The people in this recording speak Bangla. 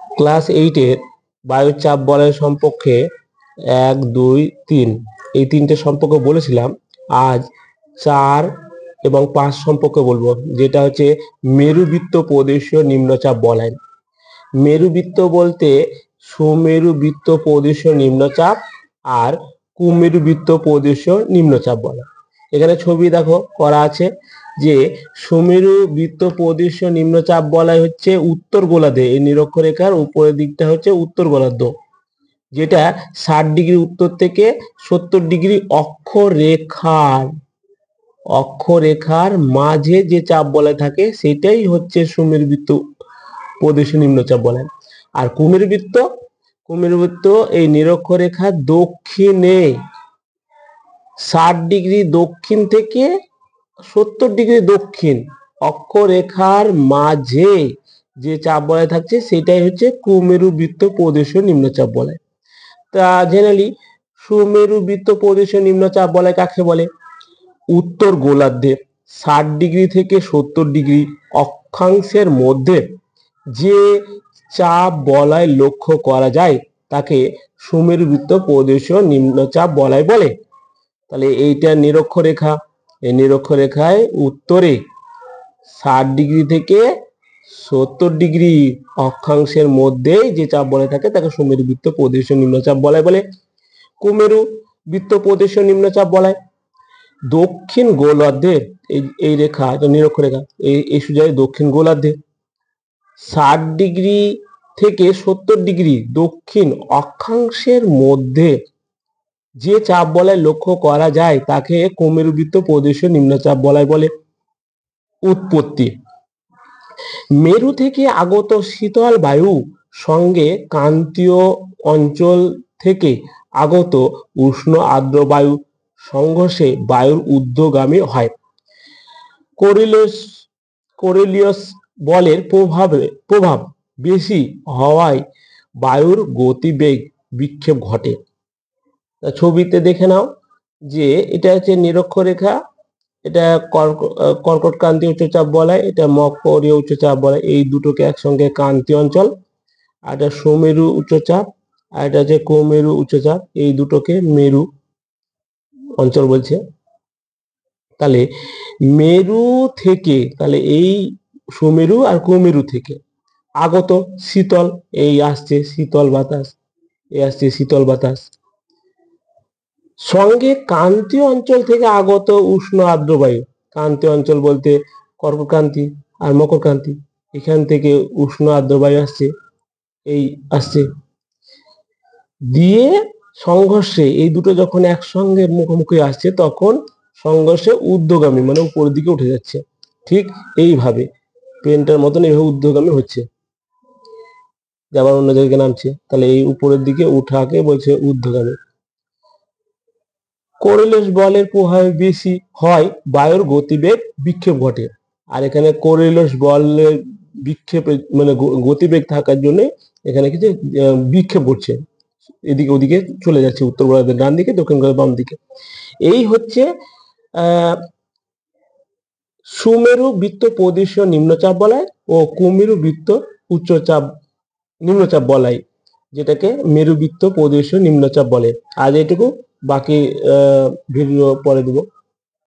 ক্লাস 8-এর বায়ুর চাপ বলয়ের সম্পর্কে 1, 2, 3 এই তিনটে সম্পর্ক বলেছিলাম। আজ 4 এবং 5 সম্পর্কে বলবো, যেটা হচ্ছে মেরুবৃত্ত প্রদেশীয় নিম্নচাপ বলয়। মেরুবৃত্ত বলতে সুমেরুবৃত্ত প্রদেশীয় নিম্নচাপ আর কুমেরুবৃত্ত প্রদেশীয় নিম্নচাপ বলয়। এখানে ছবি দেখো করা আছে যে সুমেরুবৃত্ত প্রদেশীয় নিম্নচাপ বলয় হচ্ছে উত্তর গোলার্ধে, এই নিরক্ষরেখার উপরের দিকটা হচ্ছে উত্তর গোলার্ধ, যেটা 60 ডিগ্রি উত্তর থেকে 70 ডিগ্রি অক্ষরেখার মাঝে যে চাপ বলয় থাকে সেটাই হচ্ছে সুমেরুবৃত্ত প্রদেশীয় নিম্নচাপ বলয়। আর কুমেরুবৃত্ত এই নিরক্ষরেখার দক্ষিণে 60 ডিগ্রি দক্ষিণ থেকে 70 ডিগ্রি দক্ষিণ অক্ষরেখার মাঝে যে চাপ বলয় থাকছে সেটাই হচ্ছে কুমেরুবৃত্ত প্রদেশীয় নিম্নচাপ বলয়। তা জেনারেলি সুমেরুবৃত্ত প্রদেশীয় নিম্নচাপ বলয় কাকে বলে? উত্তর গোলার্ধে 60 ডিগ্রি থেকে 70 ডিগ্রি অক্ষাংশের মধ্যে যে চাপ বলয় লক্ষ্য করা যায় তাকে সুমেরুবৃত্ত প্রদেশীয় নিম্নচাপ বলয় বলে। তাহলে এইটা নিরক্ষরেখা, এই নিরক্ষরেখায় উত্তরে 60 ডিগ্রি থেকে 70 ডিগ্রি অক্ষাংশের মধ্যে যে চাপ বলয় থাকে তাকে সুমেরুবৃত্ত প্রদেশীয় নিম্নচাপ বলয় বলে। কুমেরুবৃত্ত প্রদেশীয় নিম্নচাপ বলয় দক্ষিণ গোলার্ধে, এই রেখা এটা নিরক্ষরেখা, এই সোজা দক্ষিণ গোলার্ধে 60 ডিগ্রি থেকে 70 ডিগ্রি দক্ষিণ অক্ষাংশের মধ্যে যে চাপ বলয় লক্ষ্য করা যায় তাকে কুমেরুবৃত্ত প্রদেশীয় নিম্নচাপ বলয় বলে। উৎপত্তি: মেরু থেকে আগত শীতল বায়ু সঙ্গে ক্রান্তীয় অঞ্চল থেকে আগত উষ্ণ আর্দ্র বায়ু সংঘর্ষে বায়ুর ঊর্ধ্বগামী হয়। কোরিলিয়াস বলের প্রভাব বেশি হওয়ায় বায়ুর গতিবেগ বিক্ষেপ ঘটে। ছবিতে দেখে নাও যে এটা হচ্ছে নিরক্ষরেখা, এটা কর্কটক্রান্তীয় উচ্চচাপ বলয়, এটা মকরীয় উচ্চচাপ বলয়। এই দুটোকে একসঙ্গে ক্রান্তীয় অঞ্চল, আর এটা সুমেরু উচ্চচাপ, আর এটা হচ্ছে কুমেরু উচ্চচাপ, এই দুটোকে মেরু অঞ্চল বলছে। তাহলে মেরু থেকে, তাহলে এই সুমেরু আর কুমেরু থেকে আগত শীতল, এই আসছে শীতল বাতাস, এই আসছে শীতল বাতাস, সঙ্গে ক্রান্তীয় অঞ্চল থেকে আগত উষ্ণ আর্দ্র বায়ু। ক্রান্তীয় অঞ্চল বলতে কর্কটক্রান্তি আর মকরক্রান্তি, এখান থেকে উষ্ণ আর্দ্র বায়ু আসছে, এই আসছে দিয়ে সংঘর্ষে এই দুটো যখন একসঙ্গে মুখোমুখি আসছে তখন সংঘর্ষে ঊর্ধ্বগামী মানে উপরের দিকে উঠে যাচ্ছে। ঠিক এইভাবে পেনটার মতন এইভাবে ঊর্ধ্বগামী হচ্ছে, আবার অন্য জায়গায় নামছে, তাহলে এই উপরের দিকে উঠাকে বলছে ঊর্ধ্বগামী। কোরিলিয়াস বলের প্রভাবে বেশি হয় বায়ুর গতিবেগ বিক্ষেপ ঘটে। আর এখানে কোরিলিয়াস বলের বিক্ষেপ মানে গতিবেগ থাকার জন্য এখানে কিছু বিক্ষেপ ঘটছে, এদিকে ওদিকে চলে যাচ্ছে, উত্তর গোলার্ধের ডান দিকে, দক্ষিণ গোলার্ধের বাম দিকে। এই হচ্ছে সুমেরু বৃত্ত প্রদেশীয় নিম্নচাপ বলয় ও কুমেরু বৃত্ত উচ্চচাপ নিম্নচাপ বলয়, যেটাকে মেরুবৃত্ত প্রদেশীয় নিম্নচাপ বলে। আজ এটুকু, বাকি ভিডিও পরে দেবো।